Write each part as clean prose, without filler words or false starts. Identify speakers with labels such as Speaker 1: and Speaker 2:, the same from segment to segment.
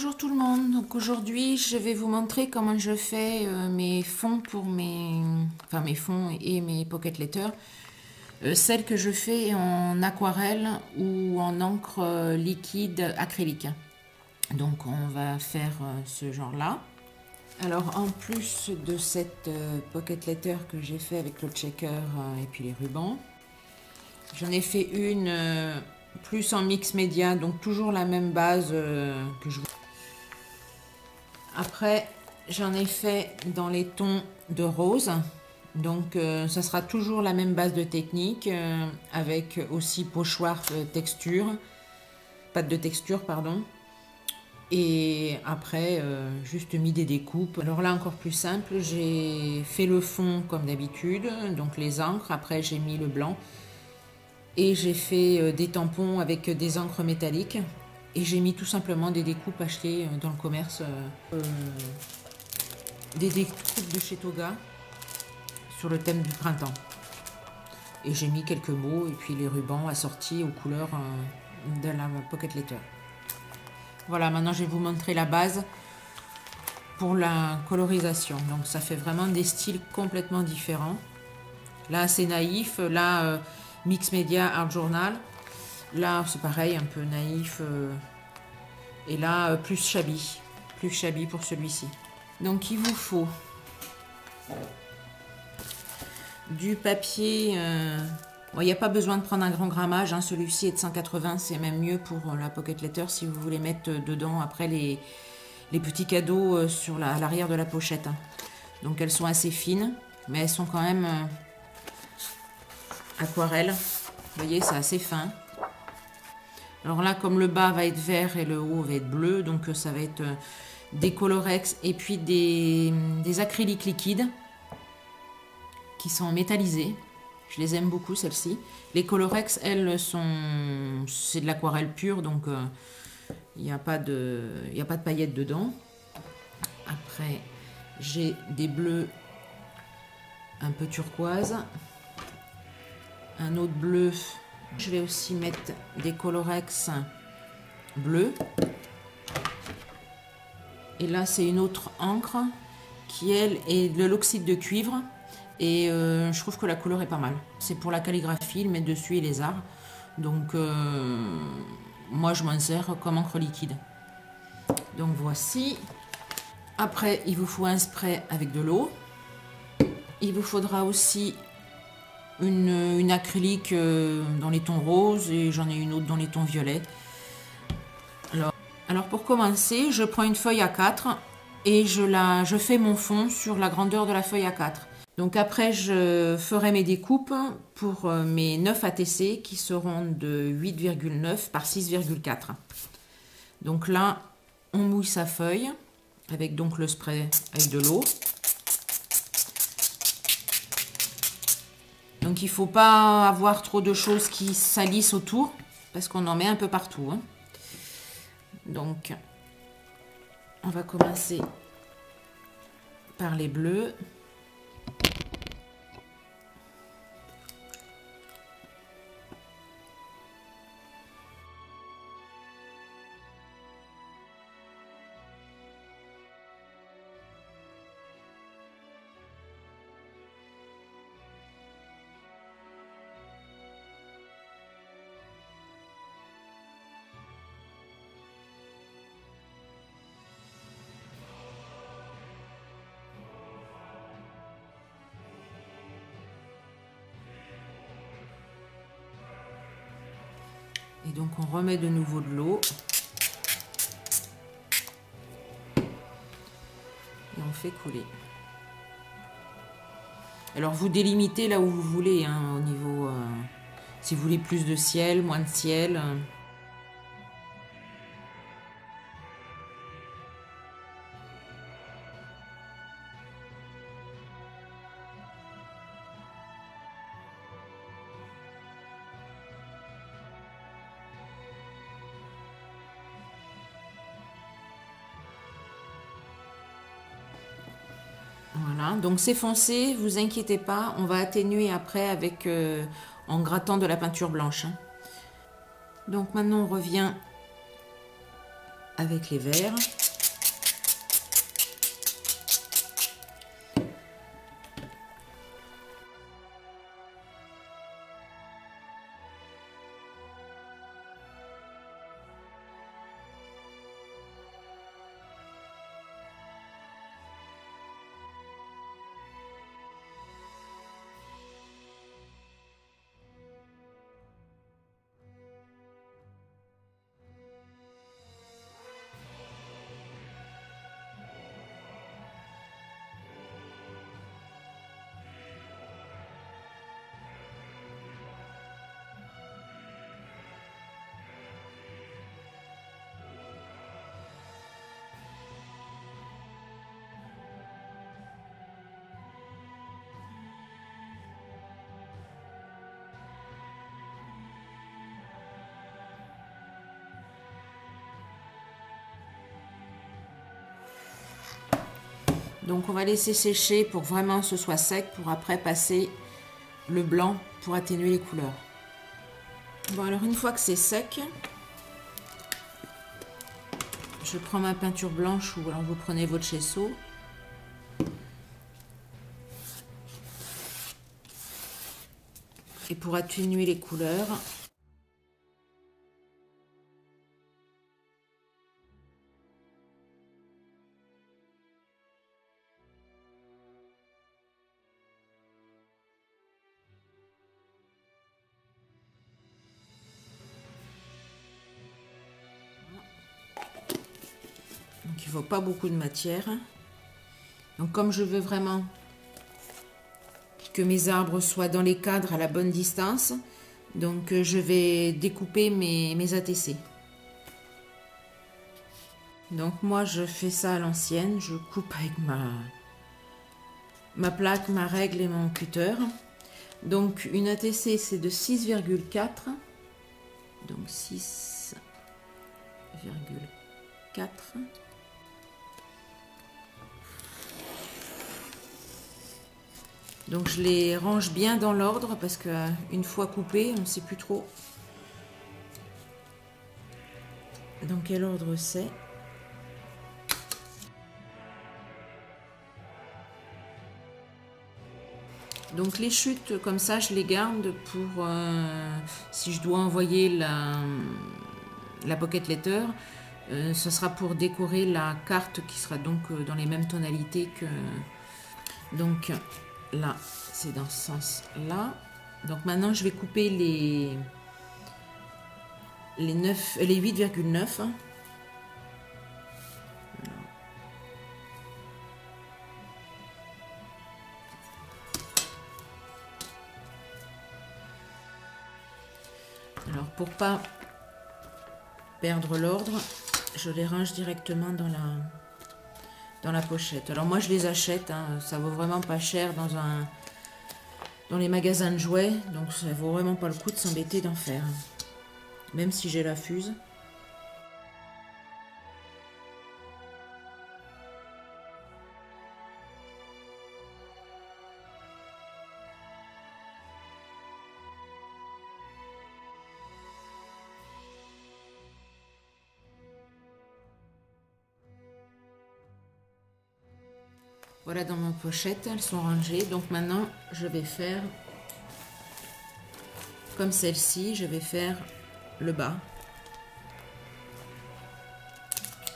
Speaker 1: Bonjour tout le monde, donc aujourd'hui je vais vous montrer comment je fais mes fonds pour mes fonds et mes pocket letters. Celles que je fais en aquarelle ou en encre liquide acrylique. Donc on va faire ce genre là. Alors en plus de cette pocket letter que j'ai fait avec le checker et puis les rubans, j'en ai fait une plus en mix média, donc toujours la même base que je vous. Après, j'en ai fait dans les tons de rose. Donc, ça sera toujours la même base de technique avec aussi pochoir texture, pâte de texture, pardon. Et après, juste mis des découpes. Alors là, encore plus simple, j'ai fait le fond comme d'habitude, donc les encres. Après, j'ai mis le blanc. Et j'ai fait des tampons avec des encres métalliques. Et j'ai mis tout simplement des découpes achetées dans le commerce. Des découpes de chez Toga sur le thème du printemps. Et j'ai mis quelques mots et puis les rubans assortis aux couleurs de la pocket letter. Voilà, maintenant je vais vous montrer la base pour la colorisation. Donc ça fait vraiment des styles complètement différents. Là c'est naïf, là mix média art journal. Là c'est pareil, un peu naïf. Et là plus shabby pour celui-ci. Donc il vous faut du papier, il n'y a pas besoin de prendre un grand grammage, hein, celui-ci est de 180, c'est même mieux pour la pocket letter si vous voulez mettre dedans après les petits cadeaux à l'arrière de la pochette. Hein. Donc elles sont assez fines, mais elles sont quand même aquarelles. Vous voyez, c'est assez fin. Alors là, comme le bas va être vert et le haut va être bleu, donc ça va être des Colorex et puis des acryliques liquides qui sont métallisés. Je les aime beaucoup celles-ci. Les Colorex, elles c'est de l'aquarelle pure, donc il n'y a pas de paillettes dedans. Après, j'ai des bleus un peu turquoise, un autre bleu. Je vais aussi mettre des Colorex bleus. Et là, c'est une autre encre qui, elle, est de l'oxyde de cuivre. Et je trouve que la couleur est pas mal. C'est pour la calligraphie, le mettre dessus et les arts. Donc, moi, je m'en sers comme encre liquide. Donc, voici. Après, il vous faut un spray avec de l'eau. Il vous faudra aussi une acrylique dans les tons roses. Et j'en ai une autre dans les tons violets. Alors pour commencer, je prends une feuille A4 et je fais mon fond sur la grandeur de la feuille A4. Donc après, je ferai mes découpes pour mes 9 ATC qui seront de 8,9 par 6,4. Donc là, on mouille sa feuille avec donc le spray avec de l'eau. Donc il ne faut pas avoir trop de choses qui salissent autour parce qu'on en met un peu partout. Hein. Donc, on va commencer par les bleus. Et donc on remet de nouveau de l'eau. Et on fait couler. Alors vous délimitez là où vous voulez, hein, au niveau... si vous voulez plus de ciel, moins de ciel... Voilà, donc c'est foncé, vous inquiétez pas, on va atténuer après avec en grattant de la peinture blanche. Hein. Donc maintenant on revient avec les verts. Donc on va laisser sécher pour vraiment que ce soit sec, pour après passer le blanc pour atténuer les couleurs. Bon, alors une fois que c'est sec, je prends ma peinture blanche ou alors vous prenez votre gesso. Et pour atténuer les couleurs, donc il ne faut pas beaucoup de matière. Donc comme je veux vraiment que mes arbres soient dans les cadres à la bonne distance, donc je vais découper mes ATC. Donc moi je fais ça à l'ancienne, je coupe avec ma plaque, ma règle et mon cutter. Donc une ATC c'est de 6,4, donc 6,4. Donc je les range bien dans l'ordre parce qu'une fois coupé, on ne sait plus trop dans quel ordre c'est. Donc les chutes comme ça, je les garde pour si je dois envoyer la pocket letter, ce sera pour décorer la carte qui sera donc dans les mêmes tonalités que... Donc là, c'est dans ce sens-là. Donc maintenant, je vais couper les 8,9. Alors pour pas perdre l'ordre, je les range directement dans la pochette. Alors moi je les achète, hein, ça vaut vraiment pas cher dans les magasins de jouets, donc ça vaut vraiment pas le coup de s'embêter d'en faire. Même si j'ai la fuse. Voilà, dans ma pochette, elles sont rangées. Donc maintenant, je vais faire comme celle-ci, je vais faire le bas.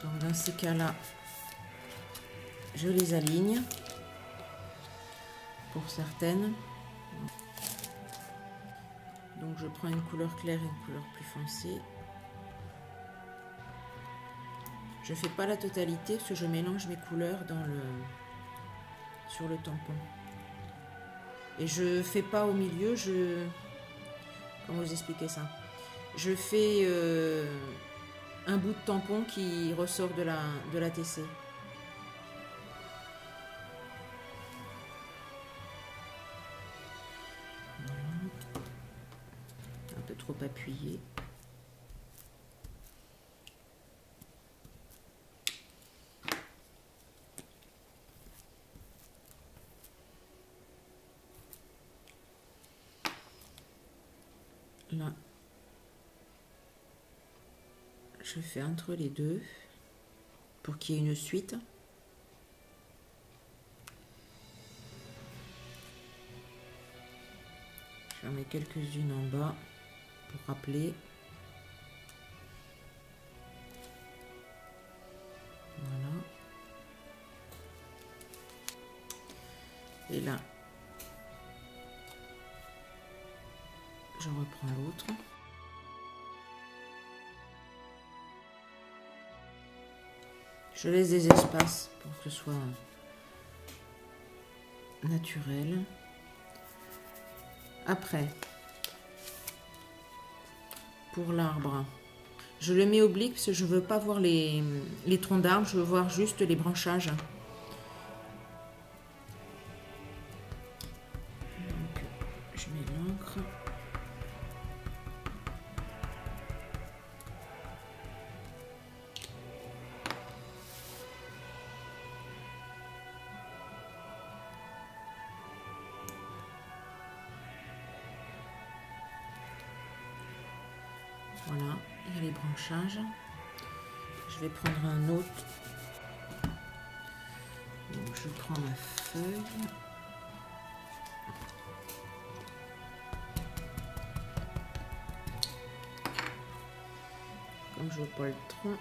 Speaker 1: Donc dans ces cas-là, je les aligne pour certaines. Donc je prends une couleur claire et une couleur plus foncée. Je fais pas la totalité parce que je mélange mes couleurs sur le tampon. Et je fais pas au milieu, comment vous expliquer ça? Je fais un bout de tampon qui ressort de la TC. Un peu trop appuyé. Là, je fais entre les deux. pour qu'il y ait une suite. J'en mets quelques-unes en bas pour rappeler. Voilà. Et là, je reprends l'autre. Je laisse des espaces pour que ce soit naturel. Après, pour l'arbre, je le mets oblique parce que je ne veux pas voir les troncs d'arbres, je veux voir juste les branchages. Donc, je mets l'encre. Voilà, il y a les branchages. Je vais prendre un autre. Donc, je prends ma feuille. Comme je vois pas le tronc.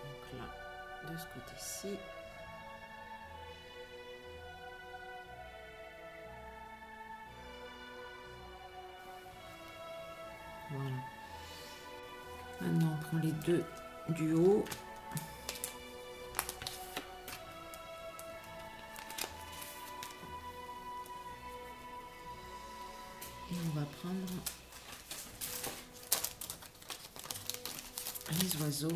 Speaker 1: Donc là, de ce côté-ci. Voilà. Maintenant, on prend les deux du haut. Et on va prendre les oiseaux.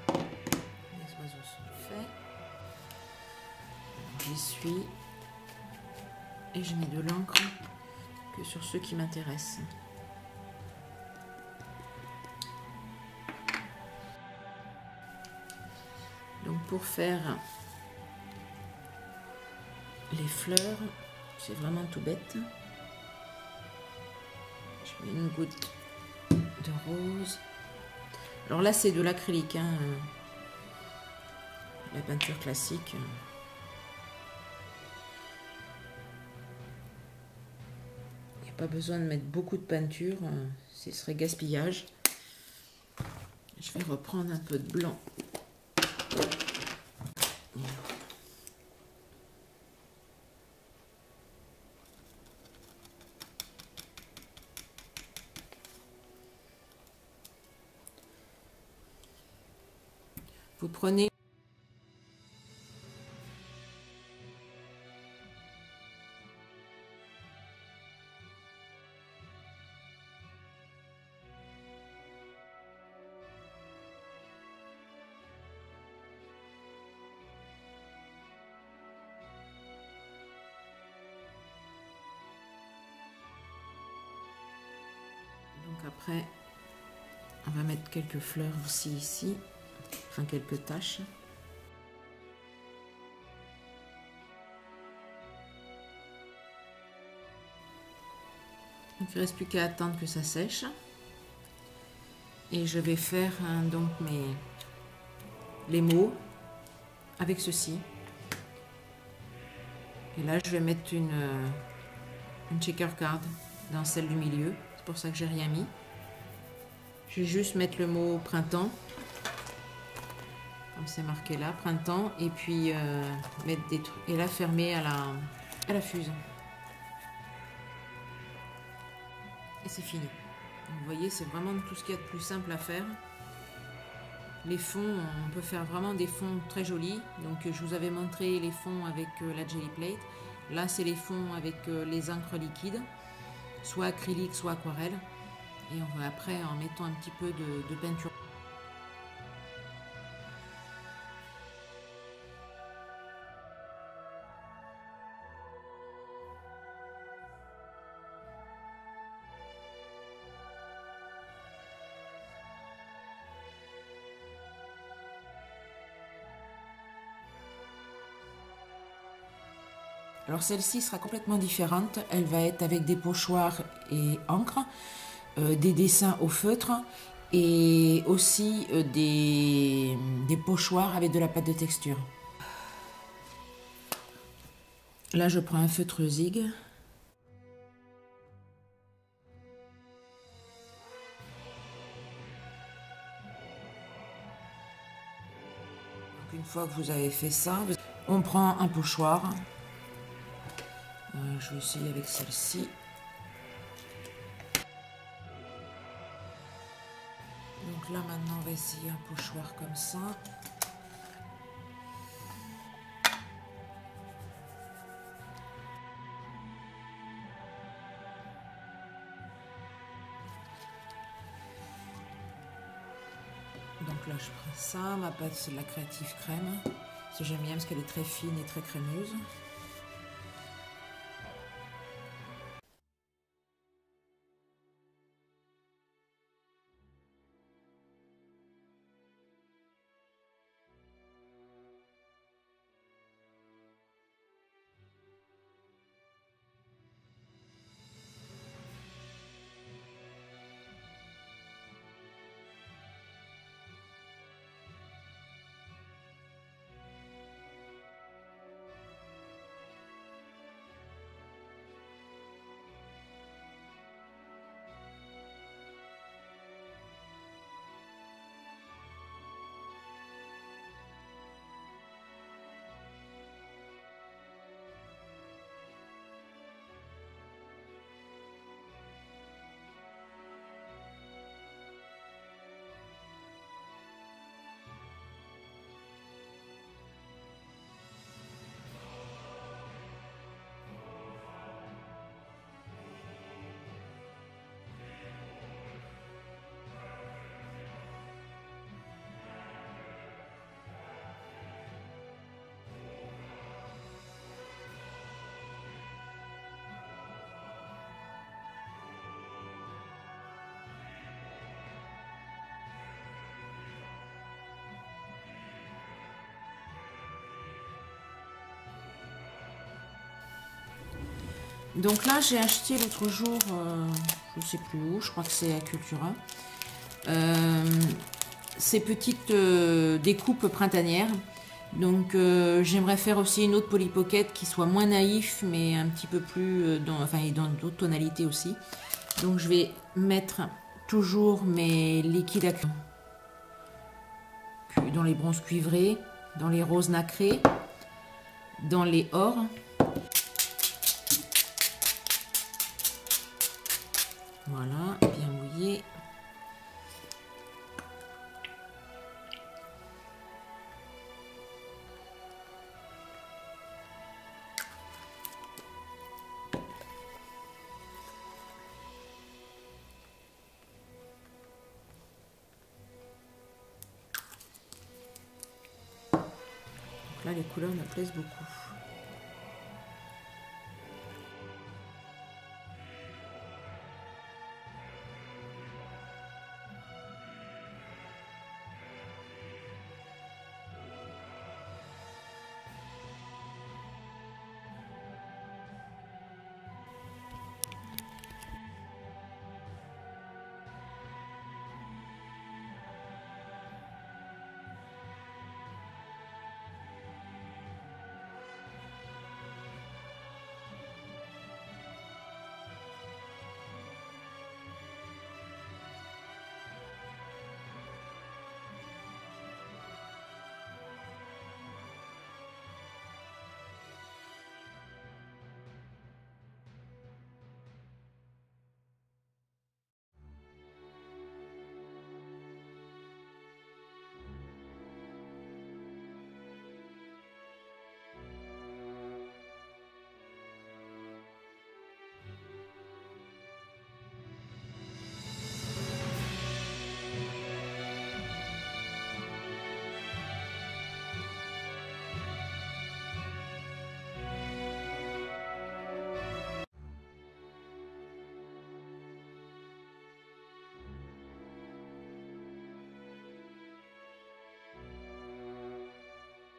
Speaker 1: Les oiseaux sont faits. J'essuie et je mets de l'encre que sur ceux qui m'intéressent. Donc pour faire les fleurs, c'est vraiment tout bête. Je mets une goutte de rose. Alors là c'est de l'acrylique, hein, la peinture classique. Il n'y a pas besoin de mettre beaucoup de peinture, ce serait gaspillage. Je vais reprendre un peu de blanc. Vous prenez donc après on va mettre quelques fleurs aussi ici, enfin quelques taches. Donc il ne reste plus qu'à attendre que ça sèche. Et je vais faire donc les mots avec ceci. Et là je vais mettre une checker card dans celle du milieu. C'est pour ça que j'ai rien mis. Je vais juste mettre le mot printemps. Comme c'est marqué là, printemps. Et puis mettre des trucs. Et là fermer à la fuse. Et c'est fini. Donc, vous voyez, c'est vraiment tout ce qu'il y a de plus simple à faire. Les fonds, on peut faire vraiment des fonds très jolis. Donc je vous avais montré les fonds avec la Gelly Plate. Là, c'est les fonds avec les encres liquides, soit acrylique, soit aquarelle. Et on va après, en mettant un petit peu de peinture. Alors celle-ci sera complètement différente. Elle va être avec des pochoirs et encre, des dessins au feutre et aussi des pochoirs avec de la pâte de texture. Là, je prends un feutre zig. Donc, une fois que vous avez fait ça, on prend un pochoir. Je vais essayer avec celle-ci. Donc là, maintenant, on va essayer un pochoir comme ça. Donc là, je prends ça. Ma pâte, c'est de la Creative Crème. J'aime bien parce qu'elle est très fine et très crémeuse. Donc là, j'ai acheté l'autre jour, je ne sais plus où, je crois que c'est à Cultura, ces petites découpes printanières. Donc j'aimerais faire aussi une autre Polly Pocket qui soit moins naïf, mais un petit peu plus, et dans d'autres tonalités aussi. Donc je vais mettre toujours mes liquides acryliques dans les bronzes cuivrés, dans les roses nacrés, dans les ors. Voilà, bien mouillé. Donc là, les couleurs me plaisent beaucoup.